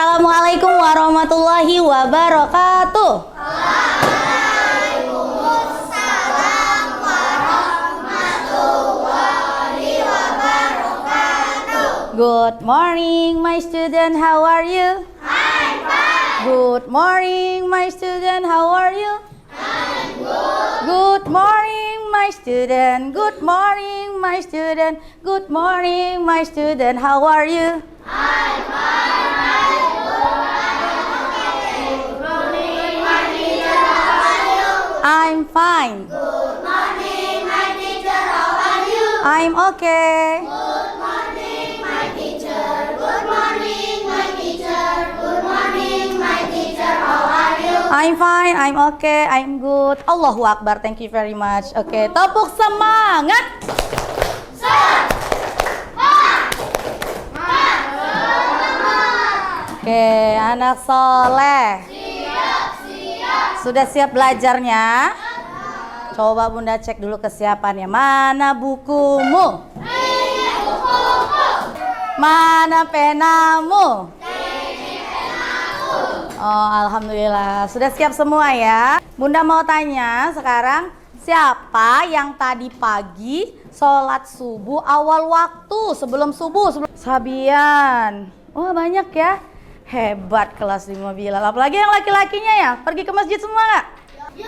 Assalamualaikum warahmatullahi wabarakatuh. Waalaikumsalam warahmatullahi wabarakatuh. Good morning, my student. How are you? I'm fine. Good morning, my student. How are you? I'm good. Good morning, my student. Good morning, my student. Good morning, my student. How are you? I'm fine. I'm fine. Good morning, my teacher. How are you? I'm okay. Good morning, my teacher. Good morning, my teacher. Good morning, my teacher. How are you? I'm fine. I'm okay. I'm good. Allahu Akbar. Thank you very much. Oke, tepuk semangat. Oke, anak soleh. Sudah siap belajarnya? Coba Bunda cek dulu kesiapannya. Mana bukumu? Ini bukumu. Mana penamu? Ini penamu. Oh, alhamdulillah. Sudah siap semua ya? Bunda mau tanya sekarang, siapa yang tadi pagi sholat subuh awal waktu sebelum subuh? Sabian. Wah, banyak ya. Hebat kelas 5 Bilal. Apalagi yang laki-lakinya ya, pergi ke masjid semua nggak?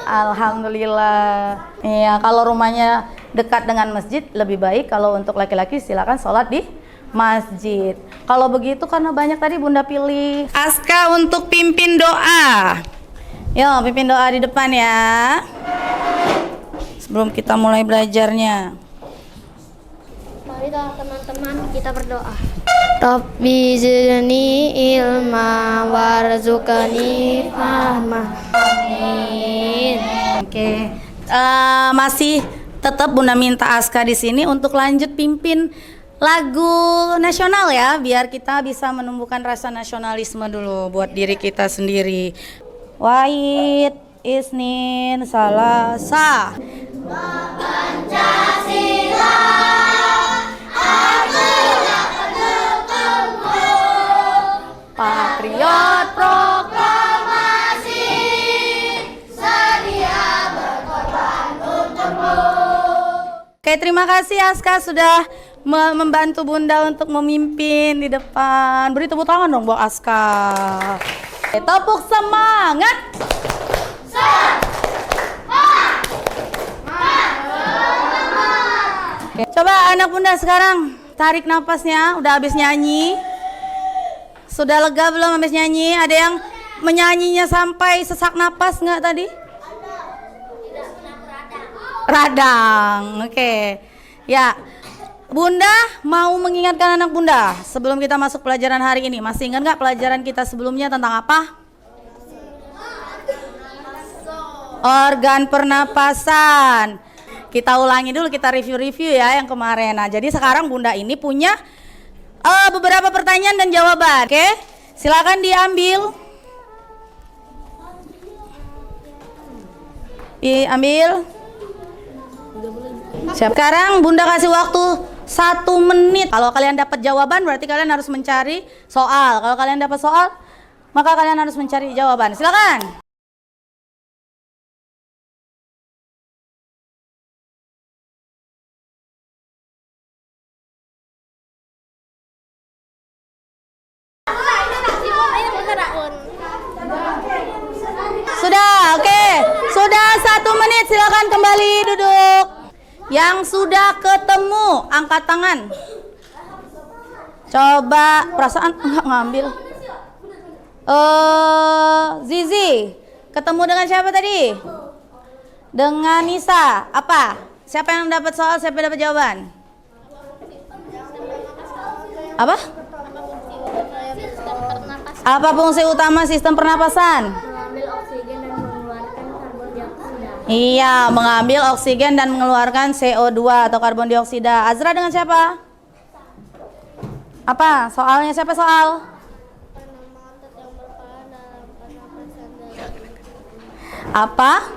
Alhamdulillah. Iya, kalau rumahnya dekat dengan masjid lebih baik. Kalau untuk laki-laki silakan sholat di masjid. Kalau begitu karena banyak tadi Bunda pilih Aska untuk pimpin doa. Yo, pimpin doa di depan ya. Sebelum kita mulai belajarnya. Marilah teman-teman kita berdoa. Rabbi zidni ilma warzuqni fahma. Amin. Oke. Masih tetap Bunda minta Aska di sini untuk lanjut pimpin lagu nasional ya, biar kita bisa menumbuhkan rasa nasionalisme dulu buat diri kita sendiri. Wahid, Isnin, Salasa. Pancasila. Patriot Proklamasi. Sedia berkorban untukmu. Oke, terima kasih Aska sudah membantu Bunda untuk memimpin di depan. Beri tepuk tangan dong buat Aska. Oke, tepuk semangat. Oke, coba anak Bunda sekarang tarik nafasnya. Udah habis nyanyi? Sudah lega belum habis nyanyi? Ada yang menyanyinya sampai sesak napas nggak tadi? Radang. Oke. Ya. Bunda mau mengingatkan anak Bunda sebelum kita masuk pelajaran hari ini. Masih ingat nggak pelajaran kita sebelumnya tentang apa? Organ pernapasan. Kita ulangi dulu, kita review-review ya yang kemarin. Nah, jadi sekarang Bunda ini punya beberapa pertanyaan dan jawaban. Oke, silakan diambil. Diambil. Sekarang Bunda kasih waktu 1 menit. Kalau kalian dapat jawaban berarti kalian harus mencari soal. Kalau kalian dapat soal, maka kalian harus mencari jawaban. Silakan. Sudah, oke. Sudah 1 menit, silakan kembali duduk. Yang sudah ketemu, angkat tangan. Coba, perasaan enggak ngambil. Zizi, ketemu dengan siapa tadi? Dengan Nisa. Apa? Siapa yang dapat soal, siapa yang dapat jawaban? Apa? Apa fungsi utama sistem pernapasan? Mengambil oksigen dan mengeluarkan karbon dioksida. Iya, mengambil oksigen dan mengeluarkan CO2 atau karbon dioksida. Azra dengan siapa? Apa? Soalnya siapa soal? Apa?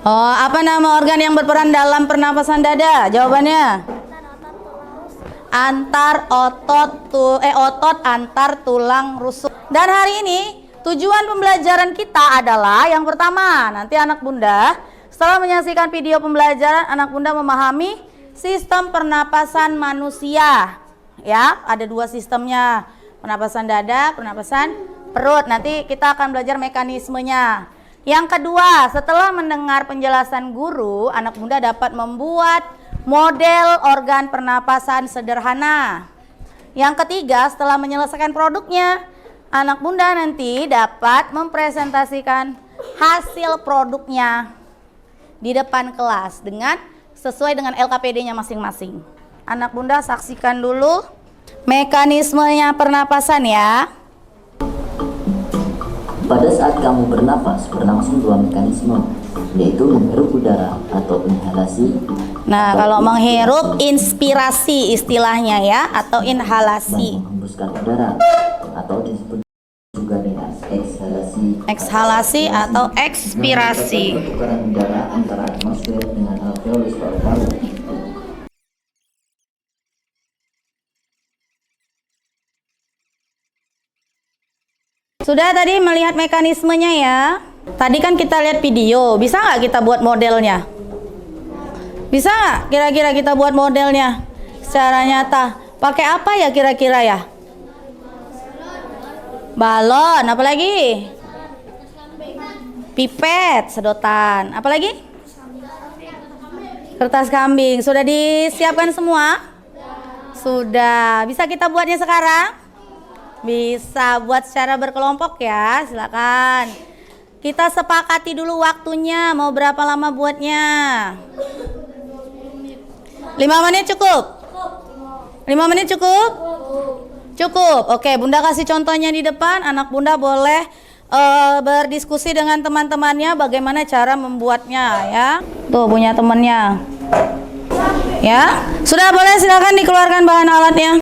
Oh, apa nama organ yang berperan dalam pernapasan dada? Jawabannya? otot antar tulang rusuk. Dan hari ini tujuan pembelajaran kita adalah yang pertama, nanti anak bunda setelah menyaksikan video pembelajaran, anak bunda memahami sistem pernapasan manusia. Ya, ada dua sistemnya, pernapasan dada, pernapasan perut. Nanti kita akan belajar mekanismenya. Yang kedua, setelah mendengar penjelasan guru, anak bunda dapat membuat model organ pernapasan sederhana. Yang ketiga, setelah menyelesaikan produknya, anak bunda nanti dapat mempresentasikan hasil produknya di depan kelas dengan sesuai dengan LKPD-nya masing-masing. Anak bunda saksikan dulu mekanismenya pernapasan ya. Pada saat kamu bernapas, berlangsung dua mekanisme, yaitu menghirup udara atau inhalasi. Nah, kalau menghirup inspirasi istilahnya ya, atau inhalasi. Dan menghembuskan udara atau disebut juga dengan eksalasi. Eksalasi atau ekspirasi. Pertukaran udara antara atmosfer dengan alveolus paru-paru. Sudah tadi melihat mekanismenya ya. Tadi kan kita lihat video, bisa nggak kita buat modelnya? Bisa nggak kira-kira kita buat modelnya secara nyata? Pakai apa ya kira-kira ya? Balon, apa lagi? Pipet, sedotan, apa lagi? Kertas kambing. Sudah disiapkan semua? Sudah. Bisa kita buatnya sekarang? Bisa, buat secara berkelompok ya, silakan. Kita sepakati dulu waktunya, mau berapa lama buatnya? 5 menit cukup? 5 menit cukup? Cukup. Oke, bunda kasih contohnya di depan. Anak bunda boleh berdiskusi dengan teman-temannya bagaimana cara membuatnya ya. Tuh punya temennya. Ya, sudah boleh, silakan dikeluarkan bahan alatnya.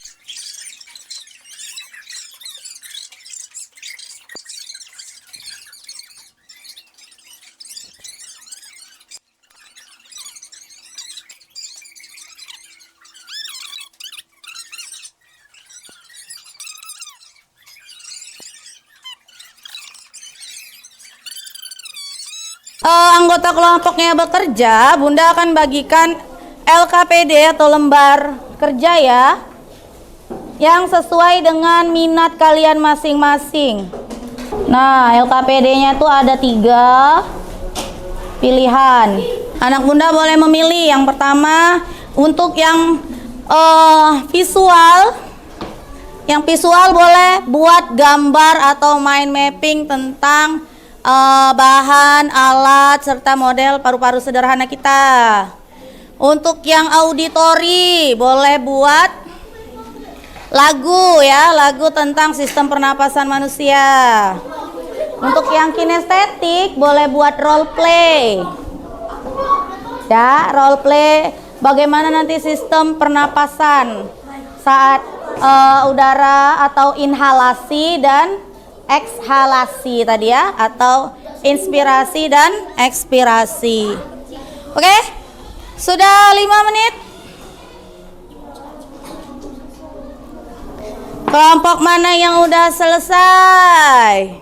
Anggota kelompoknya bekerja, bunda akan bagikan LKPD atau lembar kerja ya, yang sesuai dengan minat kalian masing-masing. Nah, LKPD-nya itu ada 3 pilihan. Anak bunda boleh memilih. Yang pertama, untuk yang visual. Yang visual boleh buat gambar atau mind mapping tentang bahan, alat, serta model paru-paru sederhana kita. Untuk yang auditori boleh buat lagu ya, lagu tentang sistem pernapasan manusia. Untuk yang kinestetik boleh buat role play. Ya, role play bagaimana nanti sistem pernapasan saat udara atau inhalasi dan ekshalasi tadi ya, atau inspirasi dan ekspirasi. Oke? Sudah 5 menit. Kelompok mana yang udah selesai?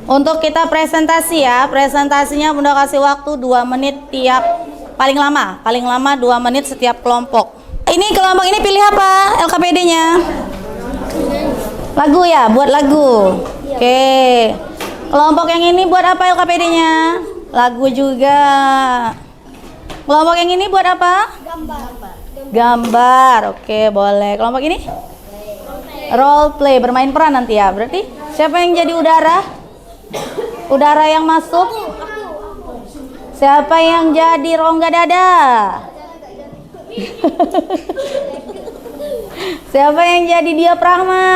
Untuk kita presentasi ya, presentasinya bunda kasih waktu 2 menit tiap, paling lama 2 menit setiap kelompok. Ini kelompok ini pilih apa LKPD-nya? Lagu ya, buat lagu. Oke. Kelompok yang ini buat apa LKPD-nya? Lagu juga. Kelompok yang ini buat apa? Gambar. Oke, boleh. Kelompok ini? Role play, bermain peran nanti ya. Berarti siapa yang jadi udara? Udara yang masuk? Siapa yang jadi rongga dada? Siapa yang jadi diafragma?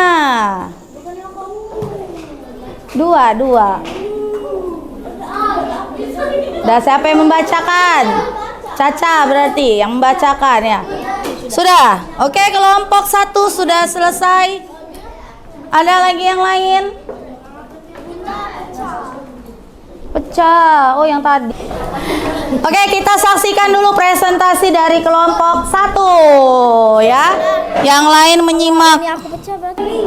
2. Dan siapa yang membacakan? Caca berarti yang membacakan ya. Sudah. Oke, kelompok 1 sudah selesai. Ada lagi yang lain? baca. Oh, yang tadi. Oke, kita saksikan dulu presentasi dari kelompok 1 ya. Yang lain menyimak. Ini aku baca berarti.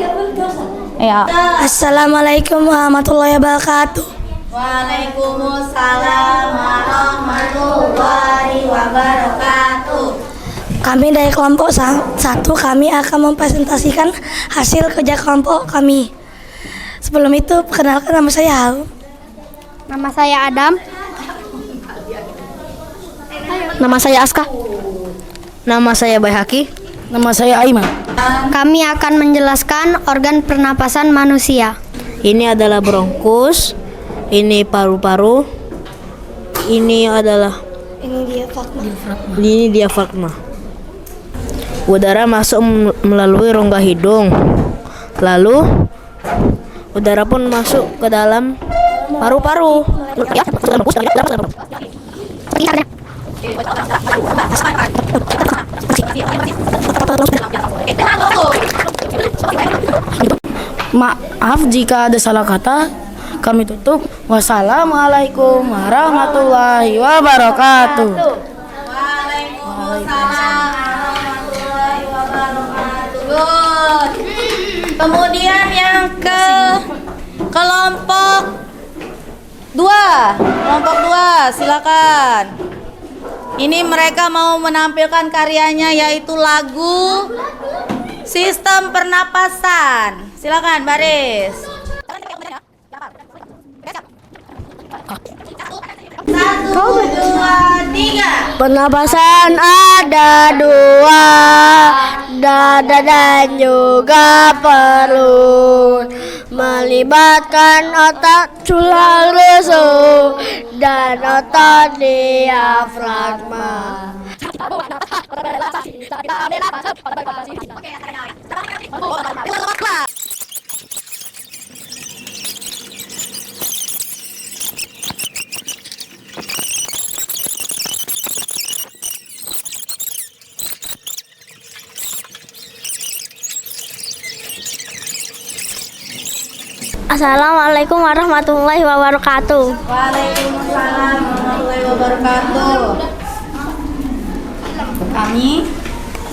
Ya. Assalamualaikum warahmatullahi wabarakatuh. Waalaikumsalam warahmatullahi wabarakatuh. Kami dari kelompok 1, kami akan mempresentasikan hasil kerja kelompok kami. Sebelum itu, perkenalkan nama saya Haru. Nama saya Adam. Nama saya Aska. Nama saya Bayhaki. Nama saya Aiman. Kami akan menjelaskan organ pernapasan manusia. Ini adalah bronkus, ini paru-paru, ini adalah ini diafragma. Udara masuk melalui rongga hidung, lalu udara pun masuk ke dalam paru-paru. Maaf jika ada salah kata. Kami tutup. Wassalamualaikum warahmatullahi wabarakatuh. Waalaikumsalam warahmatullahi wabarakatuh. Good. Kemudian yang ke kelompok 2. Kelompok 2, silakan. Ini mereka mau menampilkan karyanya yaitu lagu Sistem Pernapasan. Silakan baris. 1, 2, 3. Pernapasan ada 2, dada dan juga perut, melibatkan otot tulang rusuk dan otot diafragma. Assalamualaikum warahmatullahi wabarakatuh. Waalaikumsalam warahmatullahi wabarakatuh.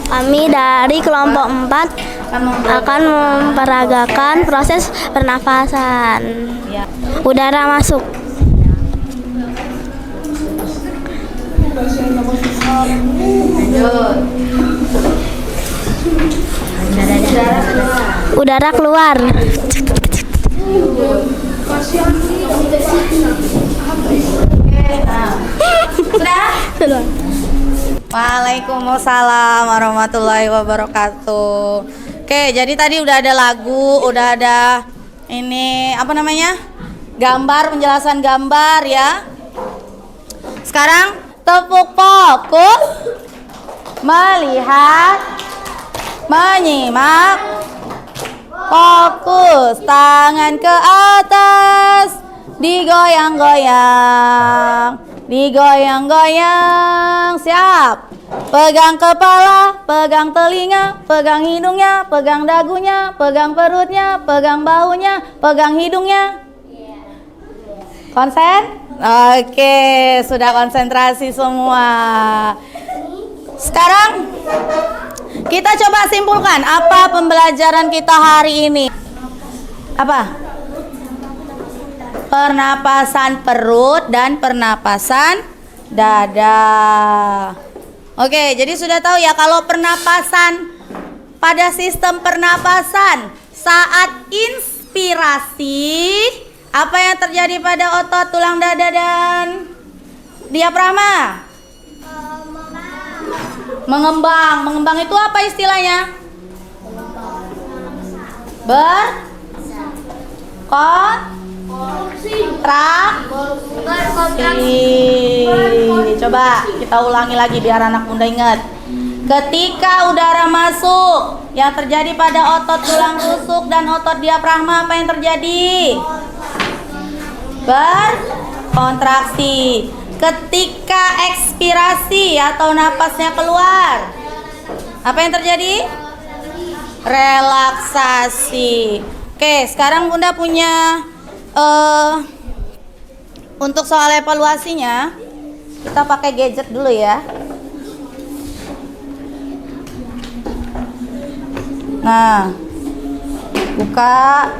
Kami dari kelompok 4 akan memperagakan proses pernafasan. Udara masuk. Udara keluar. Sudah? Waalaikumsalam warahmatullahi wabarakatuh. Oke, jadi tadi udah ada lagu, udah ada ini apa namanya? Gambar, penjelasan gambar ya. Sekarang tepuk fokus, melihat, menyimak, fokus, tangan ke atas, digoyang-goyang, digoyang-goyang, siap. Pegang kepala, pegang telinga, pegang hidungnya, pegang dagunya, pegang perutnya, pegang baunya, pegang hidungnya. Konsen? Oke, sudah konsentrasi semua. Sekarang kita coba simpulkan apa pembelajaran kita hari ini. Apa? Pernapasan perut dan pernapasan dada. Oke, jadi sudah tahu ya kalau pernapasan pada sistem pernapasan saat inspirasi apa yang terjadi pada otot tulang dada dan diafragma? Mengembang. Mengembang itu apa istilahnya? Kontraksi. Coba kita ulangi lagi biar anak muda ingat. Ketika udara masuk, yang terjadi pada otot tulang rusuk dan otot diafragma apa yang terjadi? Berkontraksi. Ketika ekspirasi atau napasnya keluar, apa yang terjadi? Relaksasi. Oke, sekarang Bunda punya untuk soal evaluasinya, kita pakai gadget dulu ya. Nah, buka.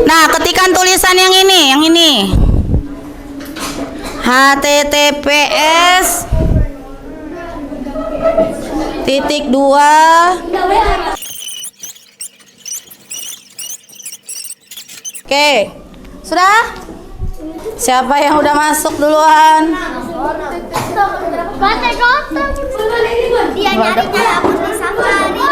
Nah, ketikkan tulisan yang ini. HTTPS titik 2. Oke, sudah? Siapa yang udah masuk duluan? Dia nyari aku di safari.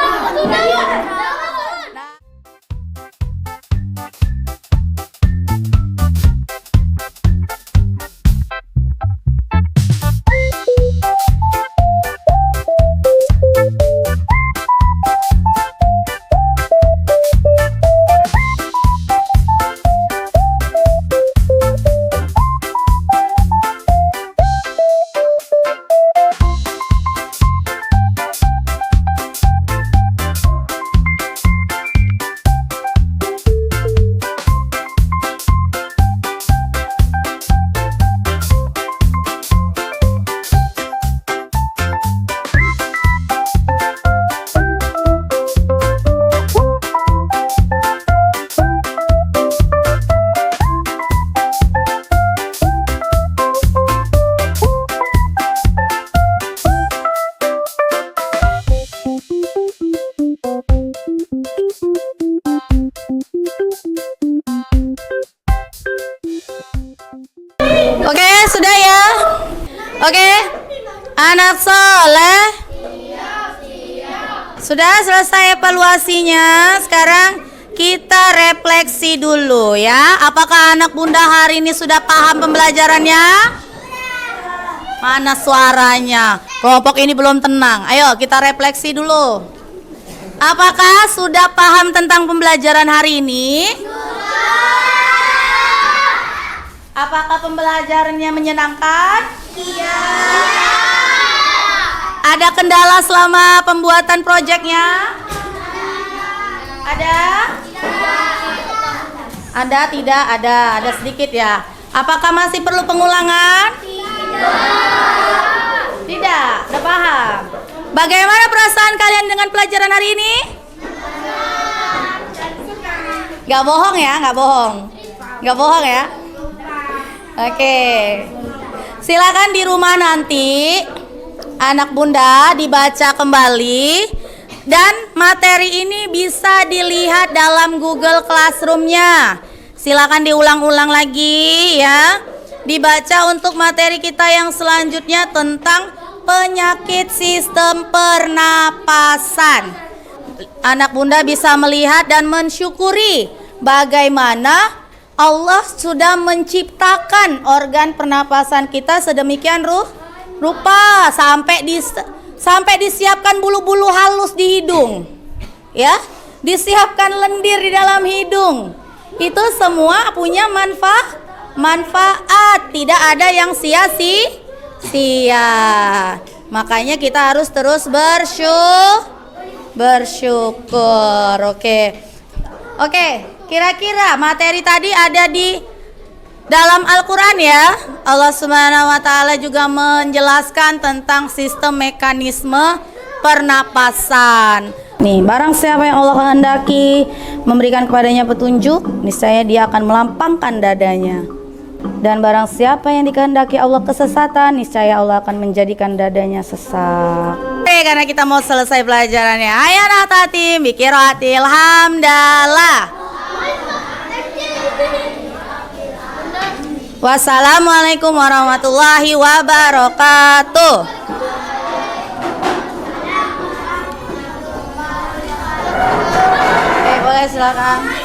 Oke, sudah ya? Oke. Anak soleh? Sudah selesai evaluasinya. Sekarang kita refleksi dulu ya. Apakah anak bunda hari ini sudah paham pembelajarannya? Mana suaranya? Kelompok ini belum tenang. Ayo kita refleksi dulu. Apakah sudah paham tentang pembelajaran hari ini? Apakah pembelajarannya menyenangkan? Iya. Ada kendala selama pembuatan proyeknya? Ada? Ada, tidak? Ada sedikit ya. Apakah masih perlu pengulangan? Tidak. Udah paham. Bagaimana perasaan kalian dengan pelajaran hari ini? Gak bohong ya, gak bohong. Gak bohong ya. Oke, silakan di rumah nanti anak bunda dibaca kembali dan materi ini bisa dilihat dalam Google Classroom-nya. Silakan diulang-ulang lagi ya. Dibaca untuk materi kita yang selanjutnya tentang penyakit sistem pernapasan. Anak bunda bisa melihat dan mensyukuri bagaimana Allah sudah menciptakan organ pernapasan kita sedemikian rupa sampai disiapkan bulu-bulu halus di hidung. Ya, disiapkan lendir di dalam hidung. Itu semua punya manfaat, tidak ada yang sia-sia. Makanya kita harus terus bersyukur. Oke, kira-kira materi tadi ada di dalam Al-Quran ya. Allah Subhanahu wa Ta'ala juga menjelaskan tentang sistem mekanisme pernapasan. Nih, barang siapa yang Allah kehendaki memberikan kepadanya petunjuk, niscaya dia akan melampangkan dadanya. Dan barang siapa yang dikehendaki Allah kesesatan, niscaya Allah akan menjadikan dadanya sesak. Karena kita mau selesai pelajarannya. Ayo anak tatim biqiraatil hamdalah. Wassalamualaikum warahmatullahi wabarakatuh. Oke, boleh silakan.